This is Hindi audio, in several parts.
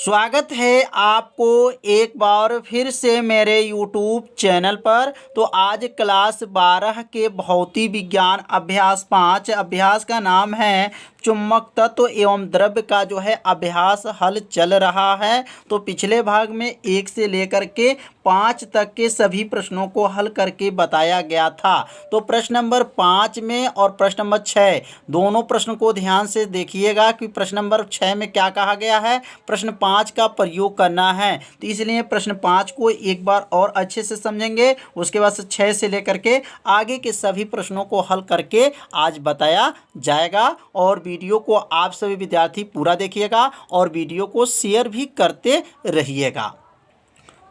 स्वागत है आपको एक बार फिर से मेरे YouTube चैनल पर। तो आज क्लास 12 के भौतिक विज्ञान अभ्यास 5 अभ्यास का नाम है चुंबक तत्व एवं द्रव्य का जो है अभ्यास हल चल रहा है। तो पिछले भाग में 1 से लेकर के 5 तक के सभी प्रश्नों को हल करके बताया गया था। तो प्रश्न नंबर 5 में और प्रश्न नंबर 6 दोनों प्रश्न को ध्यान से देखिएगा कि प्रश्न नंबर 6 में क्या कहा गया है, प्रश्न 5 का प्रयोग करना है। तो इसलिए प्रश्न 5 को एक बार और अच्छे से समझेंगे, उसके बाद 6 से लेकर के आगे के सभी प्रश्नों को हल करके आज बताया जाएगा। और वीडियो को आप सभी विद्यार्थी पूरा देखिएगा और वीडियो को शेयर भी करते रहिएगा।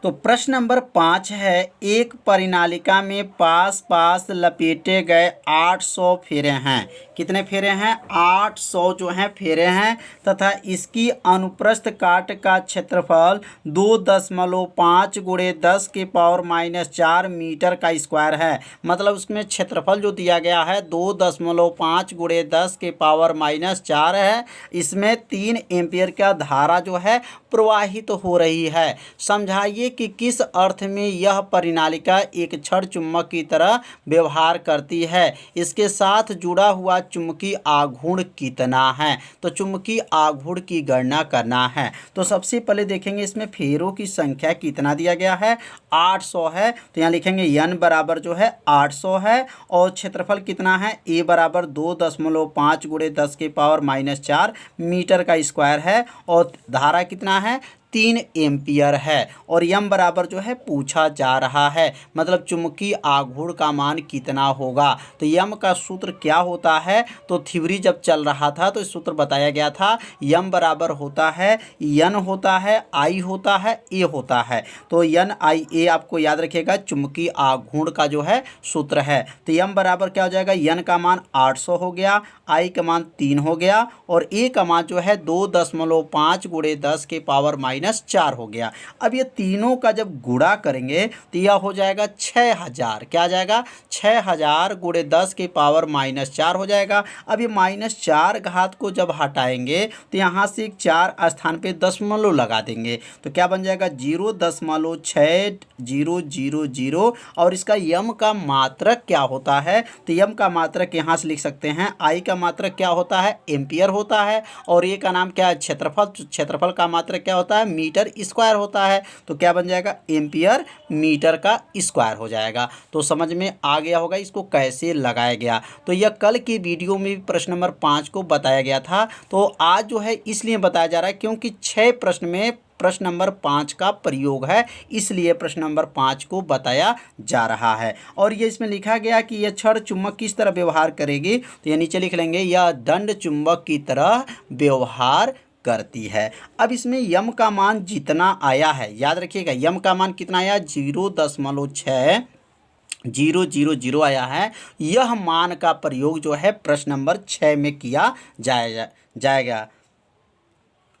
तो प्रश्न नंबर 5 है, एक परिनालिका में पास पास लपेटे गए 800 फेरे हैं। कितने फेरे हैं? 800 जो हैं फेरे हैं तथा इसकी अनुप्रस्थ काट का क्षेत्रफल 2.5 गुणे 10 के पावर -4 मीटर का स्क्वायर है। मतलब उसमें क्षेत्रफल जो दिया गया है 2.5 गुणे 10 के पावर -4 है। इसमें 3 एम्पियर का धारा जो है प्रवाहित तो हो रही है। समझाइए कि किस अर्थ में यह परिनालिका एक क्षण चुंबक की तरह व्यवहार करती है। इसके साथ जुड़ा हुआ चुंबकीय आघूर्ण कितना है। तो चुंबकीय आघूर्ण की गणना करना है। तो सबसे पहले देखेंगे इसमें फेरों की संख्या कितना दिया गया है, 800 है। तो यहाँ लिखेंगे n बराबर जो है 800 है और क्षेत्रफल कितना है, a बराबर 2.5 गुणे 10 के पावर -4 मीटर का स्क्वायर है और धारा कितना है, 3 एम्पियर है। और यम बराबर जो है पूछा जा रहा है, मतलब चुंबकीय आघूर्ण का मान कितना होगा। तो यम का सूत्र क्या होता है, तो थ्योरी जब चल रहा था तो सूत्र बताया गया था, यम बराबर होता है एन होता है, आई होता है, ए होता है। तो एन आई ए आपको याद रखिएगा चुंबकीय आघूर्ण का जो है सूत्र है। तो यम बराबर क्या हो जाएगा, एन का मान 800 हो गया, आई का मान 3 हो गया और ए का मान जो है 2.5 गुणे 10 के पावर -4 हो गया। अब ये तीनों का जब गुणा करेंगे तो यह हो जाएगा 6000। क्या आ जाएगा, 6000 गुणे 10 के पावर -4 हो जाएगा। अब ये -4 घात को जब हटाएंगे तो यहाँ से एक 4 स्थान पे दशमलव लगा देंगे तो क्या बन जाएगा 0.6000। और इसका यम का मात्रक क्या होता है, तो यम का मात्रक यहाँ से लिख सकते हैं, आई का मात्रक क्या होता है, एम्पियर होता है और ए का नाम क्या है, क्षेत्रफल। क्षेत्रफल का मात्रक क्या होता है, मीटर स्क्वायर होता है। तो क्या बन जाएगा, एम्पियर मीटर का स्क्वायर हो जाएगा। तो समझ में आ गया होगा इसको कैसे लगाया गया। तो यह कल की वीडियो में भी प्रश्न नंबर 5 को बताया गया था। तो आज जो है इसलिए बताया जा रहा है क्योंकि 6 प्रश्न में प्रश्न नंबर 5 का प्रयोग है, इसलिए प्रश्न नंबर 5 को बताया जा रहा है। और ये इसमें लिखा गया कि यह क्षण चुंबक किस तरह व्यवहार करेगी, तो ये नीचे लिख लेंगे, यह दंड चुंबक की तरह व्यवहार करती है। अब इसमें यम का मान जितना आया है, याद रखिएगा यम का मान कितना आया, 0.6000 आया है। यह मान का प्रयोग जो है प्रश्न नंबर 6 में किया जाएगा।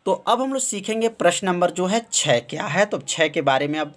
तो अब हम लोग सीखेंगे प्रश्न नंबर जो है 6 क्या है। तो 6 के बारे में अब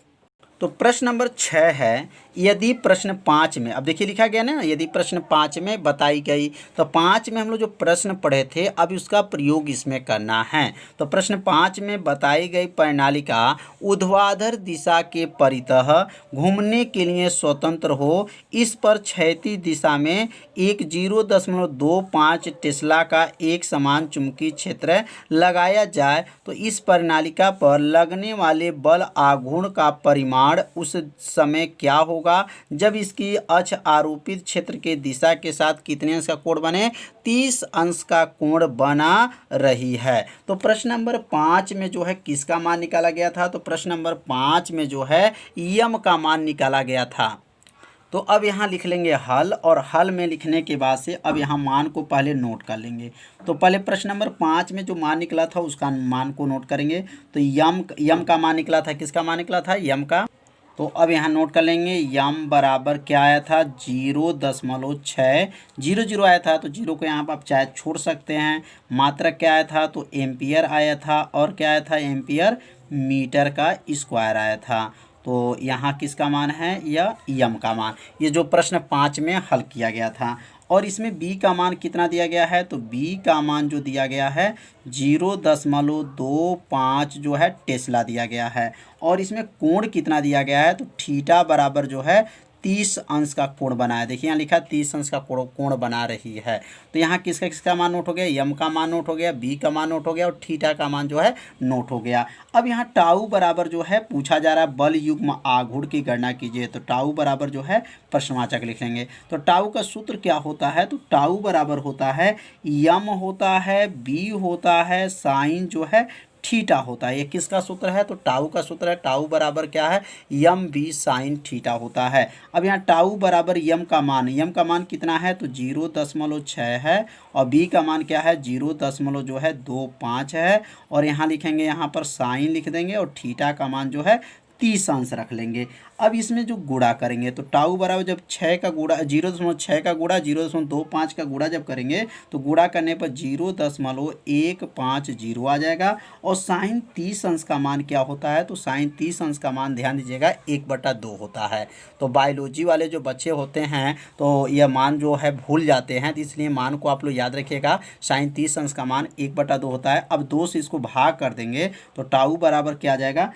तो प्रश्न नंबर 6 है, यदि प्रश्न 5 में, अब देखिए लिखा गया ना, यदि प्रश्न 5 में बताई गई, तो 5 में हम लोग जो प्रश्न पढ़े थे अब उसका प्रयोग इसमें करना है। तो प्रश्न 5 में बताई गई प्रणालिका ऊर्ध्वाधर दिशा के परितः घूमने के लिए स्वतंत्र हो, इस पर क्षैतिज दिशा में एक 0.25 टेस्ला का एक समान चुंबकीय क्षेत्र लगाया जाए तो इस प्रणालिका पर लगने वाले बल आघूर्ण का परिमाण उस समय क्या होगा जब इसकी अक्ष आरोपित क्षेत्र के दिशा के साथ कितने अंश का कोण बने, 30 अंश का कोण बना रही है। तो प्रश्न नंबर 5 में जो है किसका मान निकाला गया था, तो प्रश्न नंबर 5 में जो है यम का मान निकाला गया था। तो अब यहाँ लिख लेंगे हल, और हल में लिखने के बाद से अब यहाँ मान को पहले नोट कर लेंगे। तो पहले प्रश्न नंबर 5 में जो मान निकला था उसका मान को नोट करेंगे। तो यम का मान निकला था, किसका मान निकला था, यम का। तो अब यहाँ नोट कर लेंगे, यम बराबर क्या आया था, 0.600 आया था। तो 0 को यहाँ पर आप चाहे छोड़ सकते हैं। मात्रक क्या आया था, तो एम्पियर आया था और क्या आया था, एम्पियर मीटर का स्क्वायर आया था। तो यहाँ किसका मान है, यह यम का मान। ये जो प्रश्न 5 में हल किया गया था। और इसमें b का मान कितना दिया गया है, तो b का मान जो दिया गया है 0.25 जो है टेस्ला दिया गया है। और इसमें कोण कितना दिया गया है, तो थीटा बराबर जो है 30 अंश का कोण बनाया। देखिए यहाँ लिखा 30 अंश का कोण बना रही है। तो यहाँ किसका किसका मान नोट हो गया, यम का मान नोट हो गया, बी का मान नोट हो गया और थीटा का मान जो है नोट हो गया। अब यहाँ टाउ बराबर जो है पूछा जा रहा है बल युग्म आघूर्ण की गणना कीजिए। तो टाउ बराबर जो है प्रश्नवाचक लिख लेंगे। तो टाउ का सूत्र क्या होता है, तो टाउ बराबर होता है यम होता है, बी होता है, साइन जो है थीटा होता है। ये किसका सूत्र है, तो टाउ का सूत्र है। टाउ बराबर क्या है, यम बी साइन थीटा होता है। अब यहाँ टाउ बराबर यम का मान कितना है, तो 0.6 है और बी का मान क्या है 0.25 है। और यहाँ लिखेंगे, यहाँ पर साइन लिख देंगे और थीटा का मान जो है 30 अंश रख लेंगे। अब इसमें जो गुणा करेंगे तो टाउ बराबर जब 6 का गुणा 0.6 का गुणा 0.25 का गुणा जब करेंगे तो गुणा करने पर 0.150 आ जाएगा। और साइन 30 अंश का मान क्या होता है, तो साइन 30 अंश का मान ध्यान दीजिएगा 1/2 होता है। तो बायोलॉजी वाले जो बच्चे होते हैं तो यह मान जो है भूल जाते हैं, तो इसलिए मान को आप लोग याद रखिएगा। साइन 30 अंश का मान 1/2 होता है। अब 2 से इसको भाग कर देंगे तो टाउ बराबर क्या आ जाएगा,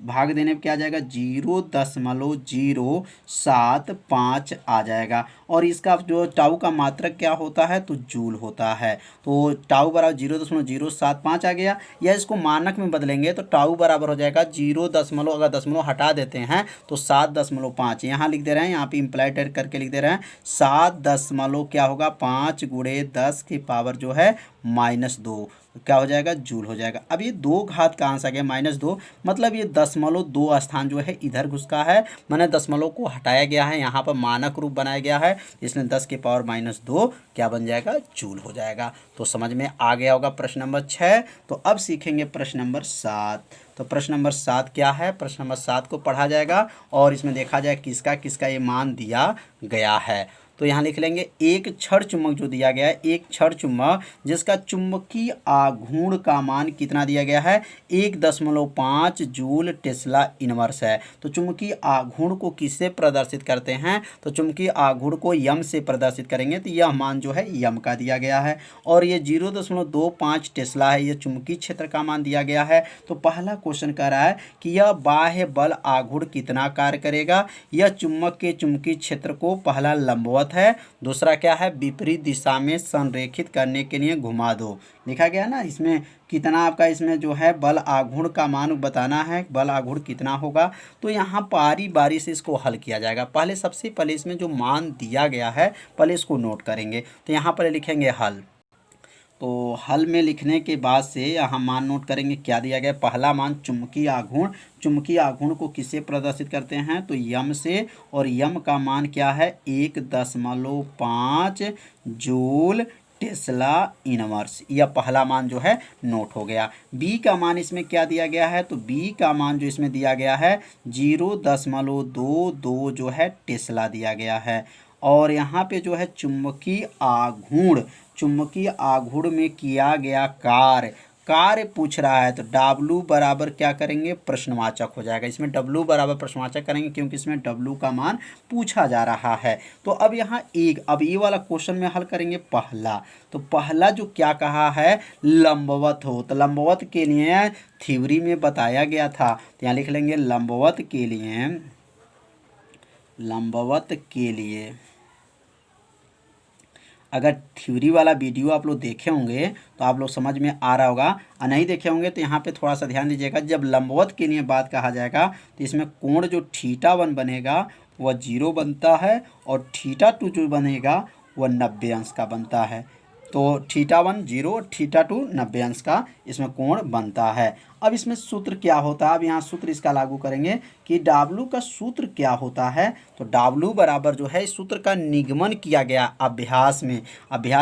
भाग देने पर क्या आ जाएगा 0.075 आ जाएगा। और इसका जो टाउ का मात्रक क्या होता है, तो जूल होता है। तो टाउ बराबर 0.075 आ गया। या इसको मानक में बदलेंगे तो टाउ बराबर हो जाएगा 0 अगर दशमलव हटा देते हैं तो 7.5 यहाँ लिख दे रहे हैं, यहाँ पे इम्प्लाइड करके लिख दे रहे हैं 7 क्या होगा 5 × 10 की पावर जो है -2 क्या हो जाएगा, जूल हो जाएगा। अब ये 2 घात कहाँ से आ गया -2, मतलब ये 0.2 स्थान जो है इधर घुसका है, मैंने दशमलव को हटाया गया है, यहाँ पर मानक रूप बनाया गया है, इसमें 10 की पावर -2 क्या बन जाएगा, जूल हो जाएगा। तो समझ में आ गया होगा प्रश्न नंबर 6। तो अब सीखेंगे प्रश्न नंबर 7। तो प्रश्न नंबर 7 क्या है, प्रश्न नंबर 7 को पढ़ा जाएगा और इसमें देखा जाए किसका किसका ये मान दिया गया है। तो यहाँ लिख लेंगे एक छड़ चुम्बक जो दिया गया है, एक छड़ चुम्बक जिसका चुंबकीय आघूर्ण का मान कितना दिया गया है 1.5 जूल टेस्ला इनवर्स है। तो चुंबकीय आघूर्ण को किससे प्रदर्शित करते हैं, तो चुंबकीय आघूर्ण को यम से प्रदर्शित करेंगे। तो यह मान जो है यम का दिया गया है और ये 0.25 टेस्ला है, ये चुंबकीय क्षेत्र का मान दिया गया है। तो पहला क्वेश्चन कह रहा है कि यह बाह्य बल आघूर्ण कितना कार्य करेगा। यह चुंबक के चुंबकीय क्षेत्र को पहला लंबवत है, दूसरा क्या है विपरीत दिशा में संरेखित करने के लिए घुमा दो। लिखा गया ना इसमें कितना आपका इसमें जो है बल आघूर्ण का मान बताना है, बल आघूर्ण कितना होगा। तो यहाँ बारी बारी से इसको हल किया जाएगा। पहले सबसे पहले इसमें जो मान दिया गया है पहले इसको नोट करेंगे। तो यहाँ पर लिखेंगे हल। तो हल में लिखने के बाद से यहाँ मान नोट करेंगे क्या दिया गया। पहला मान चुंबकीय आघूर्ण को किससे प्रदर्शित करते हैं, तो यम से, और यम का मान क्या है 1.5 जूल टेस्ला इनवर्स। यह पहला मान जो है नोट हो गया। बी का मान इसमें क्या दिया गया है, तो बी का मान जो इसमें दिया गया है 0.22 जो है टेस्ला दिया गया है। और यहाँ पे जो है चुंबकीय आघूर्ण में किया गया कार्य पूछ रहा है। तो W बराबर क्या करेंगे, प्रश्नवाचक हो जाएगा। इसमें W बराबर प्रश्नवाचक करेंगे क्योंकि इसमें W का मान पूछा जा रहा है। तो अब यहाँ अब ये वाला क्वेश्चन में हल करेंगे पहला। तो पहला जो क्या कहा है लंबवत हो, तो लंबवत के लिए थ्योरी में बताया गया था। तो यहाँ लिख लेंगे लंबवत के लिए अगर थ्योरी वाला वीडियो आप लोग देखे होंगे तो आप लोग समझ में आ रहा होगा, और नहीं देखे होंगे तो यहाँ पे थोड़ा सा ध्यान दीजिएगा। जब लंबवत के लिए बात कहा जाएगा तो इसमें कोण जो θ1 बनेगा वह 0 बनता है और θ2 जो बनेगा वह 90 अंश का बनता है। तो θ1 0, θ2 90 अंश का इसमें कोण बनता है। अब इसमें सूत्र क्या होता है, अब यहाँ सूत्र इसका लागू करेंगे कि W का सूत्र क्या होता है। तो W बराबर जो है इस सूत्र का निगमन किया गया अभ्यास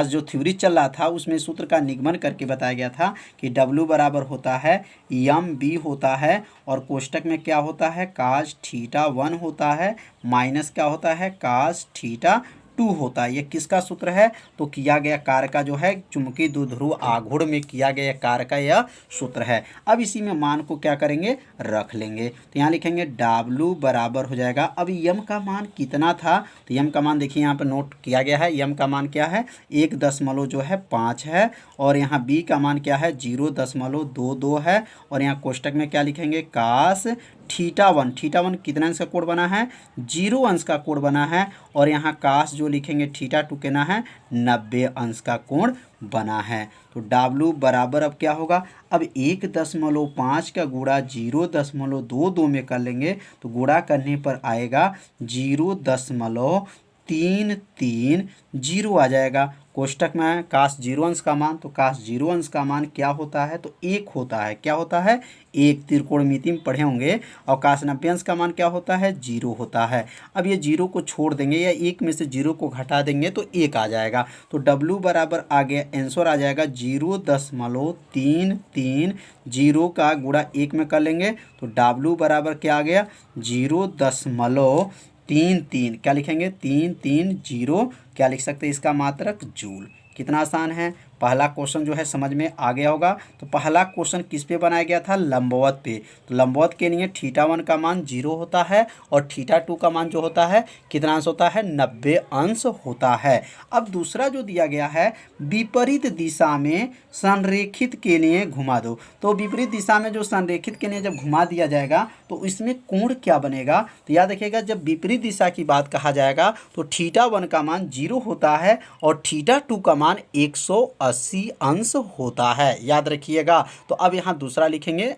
जो थ्योरी चल रहा था उसमें सूत्र का निगमन करके बताया गया था कि W बराबर होता है MB होता है और कोष्टक में क्या होता है cos θ1 होता है माइनस क्या होता है cos θ2 टू होता है। ये किसका सूत्र है? तो किया गया कार्य का जो है चुंबकीय द्विध्रुव आघूर्ण में किया गया कार्य का यह सूत्र है। अब इसी में मान को क्या करेंगे? रख लेंगे। तो यहाँ लिखेंगे W बराबर हो जाएगा, अब यम का मान कितना था? तो यम का मान देखिए यहाँ पर नोट किया गया है। यम का मान क्या है? 1.5 है। और यहाँ बी का मान क्या है? 0.22 है। और यहाँ कोष्टक में क्या लिखेंगे? कास θ1। θ1 कितना अंश का कोण बना है? 0 अंश का कोण बना है। और यहाँ कास जो लिखेंगे θ2 कितना है? 90 अंश का कोण बना है। तो W बराबर अब क्या होगा? अब 1.5 का गुणा 0.22 में कर लेंगे तो गुणा करने पर आएगा 0.330 आ जाएगा। कोष्टक में है काश 0 अंश का मान, तो काश 0 अंश का मान क्या होता है? तो 1 होता है। क्या होता है? 1। त्रिकोणमिति में पढ़े होंगे। और काश 90 अंश का मान क्या होता है? 0 होता है। अब ये 0 को छोड़ देंगे या 1 में से 0 को घटा देंगे तो 1 आ जाएगा। तो W बराबर आ गया, आंसर आ जाएगा 0.330 का गुणा 1 में कर लेंगे तो W बराबर क्या आ गया? 0.33। क्या लिखेंगे? 330। क्या लिख सकते हैं इसका मात्रक? जूल। कितना आसान है। पहला क्वेश्चन जो है समझ में आ गया होगा। तो पहला क्वेश्चन किस पे बनाया गया था? लंबवत पे। तो लंबवत के लिए θ1 का मान 0 होता है और θ2 का मान जो होता है कितना अंश होता है? 90 अंश होता है। अब दूसरा जो दिया गया है, विपरीत दिशा में संरेखित के लिए घुमा दो। तो विपरीत दिशा में जो संरेखित के लिए जब घुमा दिया जाएगा तो इसमें कोण क्या बनेगा? तो याद रखिएगा, जब विपरीत दिशा की बात कहा जाएगा तो θ1 का मान 0 होता है और θ2 का मान 180 अंश होता है। याद रखिएगा। तो अब यहाँ दूसरा लिखेंगे।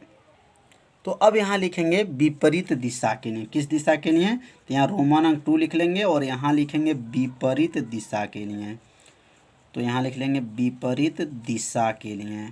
तो अब यहाँ लिखेंगे विपरीत दिशा के लिए। किस दिशा के लिए? तो यहाँ रोमन अंक 2 लिख लेंगे और यहाँ लिखेंगे विपरीत दिशा के लिए। तो यहाँ लिख लेंगे विपरीत दिशा के लिए।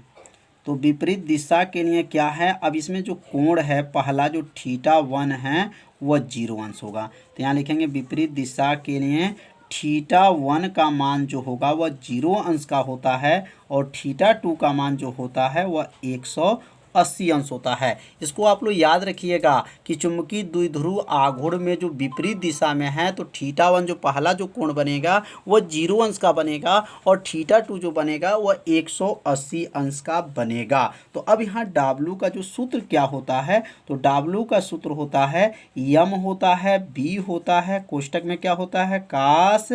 तो विपरीत दिशा के लिए क्या है? अब इसमें जो कोण है पहला जो θ1 है वह 0 अंश होगा। तो यहाँ लिखेंगे विपरीत दिशा के लिए θ1 का मान जो होगा वह 0 अंश का होता है और θ2 का मान जो होता है वह 180 अंश होता है। इसको आप लोग याद रखिएगा कि चुंबकीय द्विध्रुव आघूर्ण में जो विपरीत दिशा में है तो θ1 जो पहला जो कोण बनेगा वह 0 अंश का बनेगा और θ2 जो बनेगा वह 180 अंश का बनेगा। तो अब यहाँ W का जो सूत्र क्या होता है? तो W का सूत्र होता है यम होता है, बी होता है, कोष्टक में क्या होता है? काश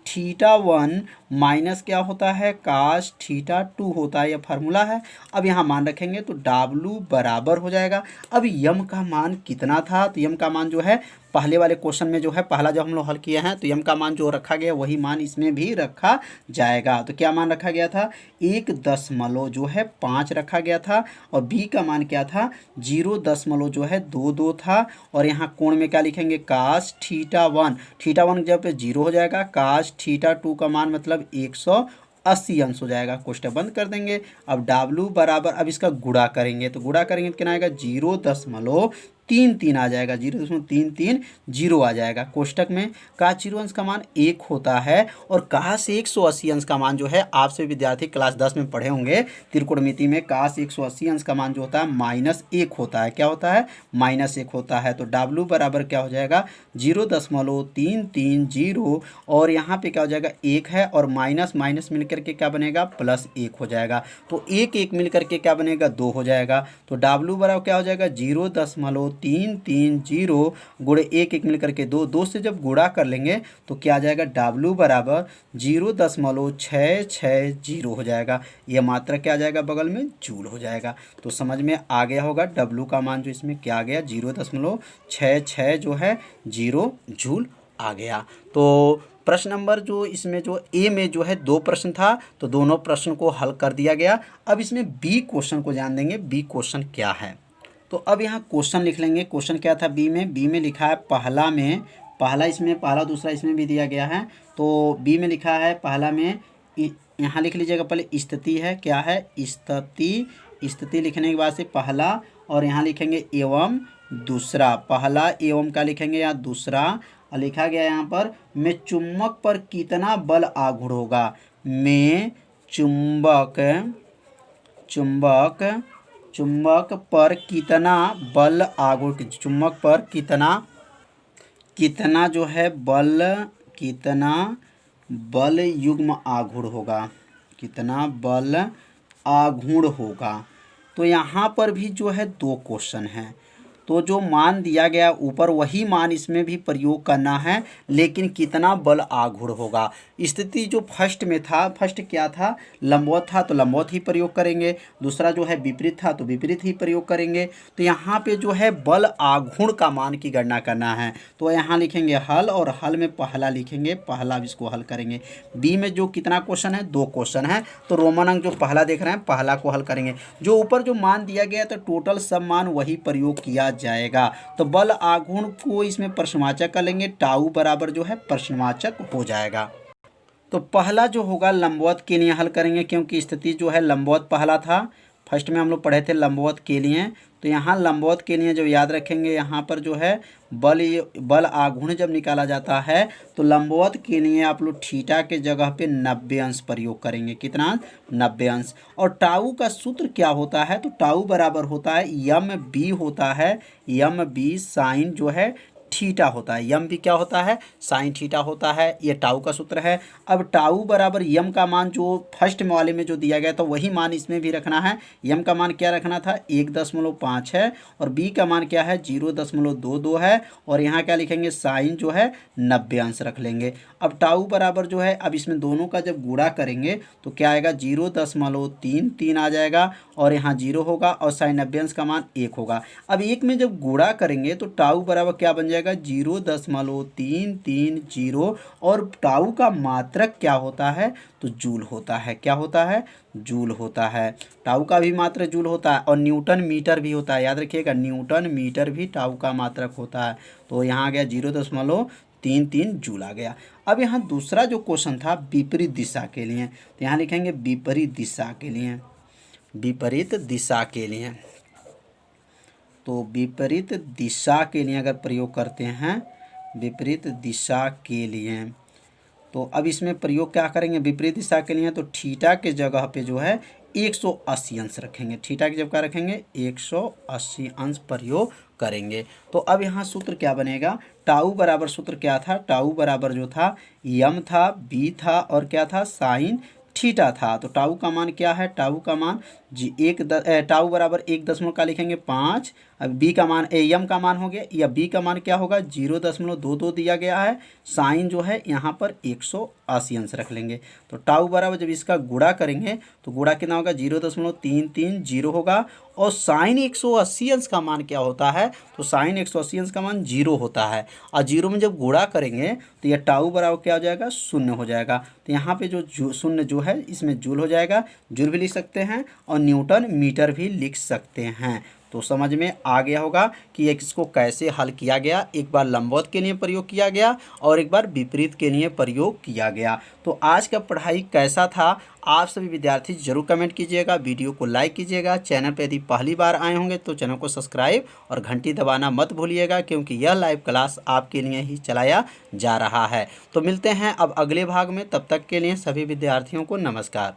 θ1 माइनस क्या होता है? काश θ2 होता है। यह फार्मूला है। अब यहाँ मान रखेंगे तो W बराबर हो जाएगा। अब यम का मान कितना था? तो यम का मान जो है पहले वाले क्वेश्चन में जो है पहला जो हम लोग हल किए हैं तो यम का मान जो रखा गया वही मान इसमें भी रखा जाएगा। तो क्या मान रखा गया था? 1.5 रखा गया था। और बी का मान क्या था? 0.22 था। और यहाँ कोण में क्या लिखेंगे? काश θ1। θ1 जब 0 हो जाएगा, काश θ2 का मान मतलब 180 अंश हो जाएगा। कोष्टक बंद कर देंगे। अब W बराबर, अब इसका गुणा करेंगे तो गुणा करेंगे तो कितना आएगा? 0.33 आ जाएगा। 0.330 आ जाएगा। कोष्टक में काश 0 अंश का मान 1 होता है और काश 180 अंश का मान जो है आपसे विद्यार्थी क्लास 10 में पढ़े होंगे त्रिकोणमिति में, काश 180 अंश का मान जो होता है -1 होता है। क्या होता है? -1 होता है। तो W बराबर क्या हो जाएगा? 0.330 और यहाँ पे क्या हो जाएगा? 1 है और माइनस माइनस मिलकर के क्या बनेगा? +1 हो जाएगा। तो 1 1 मिलकर के क्या बनेगा? 2 हो जाएगा। तो W बराबर क्या हो जाएगा? 0.330 गुणे 1 1 मिलकर के 2, 2 से जब गुणा कर लेंगे तो क्या आ जाएगा? W बराबर 0.660 हो जाएगा। यह मात्रा क्या आ जाएगा? बगल में जूल हो जाएगा। तो समझ में आ गया होगा W का मान जो इसमें क्या आ गया? 0.66 जो है 0 जूल आ गया। तो प्रश्न नंबर जो इसमें जो ए में जो है 2 प्रश्न था तो दोनों प्रश्न को हल कर दिया गया। अब इसमें बी क्वेश्चन को जान देंगे। बी क्वेश्चन क्या है? तो अब यहाँ क्वेश्चन लिख लेंगे। क्वेश्चन क्या था बी में? बी में लिखा है पहला में, पहला इसमें, पहला दूसरा इसमें भी दिया गया है। तो बी में लिखा है पहला में, यहाँ लिख लीजिएगा पहले स्थिति है। क्या है? स्थिति। स्थिति लिखने के बाद से पहला और यहाँ लिखेंगे एवं दूसरा। पहला एवं क्या लिखेंगे? यहाँ दूसरा। और लिखा गया यहाँ पर में चुंबक पर कितना बल आघूर्ण होगा? में चुंबक पर कितना बल आघूर्ण, चुंबक पर कितना जो है बल, कितना बल युग्म आघूर्ण होगा, कितना बल आघूर्ण होगा। तो यहाँ पर भी जो है 2 क्वेश्चन हैं, तो जो मान दिया गया ऊपर वही मान इसमें भी प्रयोग करना है, लेकिन कितना बल आघूर्ण होगा। स्थिति जो फर्स्ट में था, फर्स्ट क्या था, लंबवत था तो लंबवत ही प्रयोग करेंगे, दूसरा जो है विपरीत था तो विपरीत ही प्रयोग करेंगे। तो यहाँ पे जो है बल आघूर्ण का मान की गणना करना है, तो यहाँ लिखेंगे हल, और हल में पहला लिखेंगे, पहला इसको हल करेंगे। बी में जो कितना क्वेश्चन है, 2 क्वेश्चन है, तो रोमन अंक जो पहला देख रहे हैं पहला को हल करेंगे। जो ऊपर जो मान दिया गया तो टोटल सब मान वही प्रयोग किया जाएगा। तो बल आघूर्ण को इसमें प्रश्नवाचक कर लेंगे, टाउ बराबर जो है प्रश्नवाचक हो जाएगा। तो पहला जो होगा लंबवत के लिए हल करेंगे, क्योंकि स्थिति जो है लंबवत पहला था, फर्स्ट में हम लोग पढ़े थे लंबवत के लिए। तो यहाँ लंबवत के लिए जब याद रखेंगे, यहाँ पर जो है बल आघूर्ण जब निकाला जाता है तो लंबवत के लिए आप लोग थीटा के जगह पे 90 अंश प्रयोग करेंगे, कितना 90 अंश। और टाउ का सूत्र क्या होता है, तो टाउ बराबर होता है यम बी होता है, यम बी साइन जो है थीटा होता है, यम भी क्या होता है, साइन थीटा होता है। ये टाउ का सूत्र है। अब टाउ बराबर यम का मान जो फर्स्ट वाले में जो दिया गया था वही मान इसमें भी रखना है। यम का मान क्या रखना था, 1.5 है, और बी का मान क्या है, 0.22 है, और यहाँ क्या लिखेंगे, साइन जो है 90 अंश रख लेंगे। अब टाउ बराबर जो है, अब इसमें दोनों का जब गुणा करेंगे तो क्या आएगा, 0.33 आ जाएगा, और यहाँ 0 होगा, और साइन 90 अंश का मान 1 होगा। अब 1 में जब गुणा करेंगे तो टाउ बराबर क्या बन जाएगा, 0.330, और टाउ का मात्रक क्या होता है, तो जूल होता है। क्या होता है, जूल होता है। टाउ का भी मात्रक जूल होता है, और न्यूटन मीटर भी होता है, याद रखिएगा, न्यूटन मीटर भी टाउ का मात्रक होता है। तो यहाँ आ गया 0.33 जूल आ गया। अब यहाँ दूसरा जो क्वेश्चन था विपरीत दिशा के लिए, तो यहाँ लिखेंगे विपरीत दिशा के लिए, विपरीत दिशा के लिए। तो विपरीत दिशा के लिए अगर प्रयोग करते हैं, विपरीत दिशा के लिए, तो अब इसमें प्रयोग क्या करेंगे विपरीत दिशा के लिए, तो थीटा के जगह पे जो है 180 अंश रखेंगे, थीटा की जगह क्या रखेंगे, 180 अंश प्रयोग करेंगे। तो अब यहाँ सूत्र क्या बनेगा, टाउ बराबर सूत्र क्या था, टाउ बराबर जो था यम था, बी था, और क्या था, साइन थीटा था। तो टाउ का मान क्या है, टाउ का मान टाउ बराबर 1 दशमलव का लिखेंगे 5। अब बी का मान यम का मान हो गया, या बी का मान क्या होगा, 0.22 दिया गया है, साइन जो है यहाँ पर 180 अंश रख लेंगे। तो टाउ बराबर जब इसका गुणा करेंगे तो गुणा कितना होगा, 0.330 होगा, और साइन 180 अंश का मान क्या होता है, तो साइन 180 अंश का मान 0 होता है, और 0 में जब गुणा करेंगे तो यह टाउ बराबर क्या हो जाएगा, 0 हो जाएगा। तो यहाँ पे जो शून्य जो है इसमें जूल हो जाएगा, जूल भी लिख सकते हैं और न्यूटन मीटर भी लिख सकते हैं। तो समझ में आ गया होगा कि इसको कैसे हल किया गया, एक बार लंबवत के लिए प्रयोग किया गया और एक बार विपरीत के लिए प्रयोग किया गया। तो आज का पढ़ाई कैसा था, आप सभी विद्यार्थी जरूर कमेंट कीजिएगा, वीडियो को लाइक कीजिएगा, चैनल पर यदि पहली बार आए होंगे तो चैनल को सब्सक्राइब और घंटी दबाना मत भूलिएगा, क्योंकि यह लाइव क्लास आपके लिए ही चलाया जा रहा है। तो मिलते हैं अब अगले भाग में, तब तक के लिए सभी विद्यार्थियों को नमस्कार।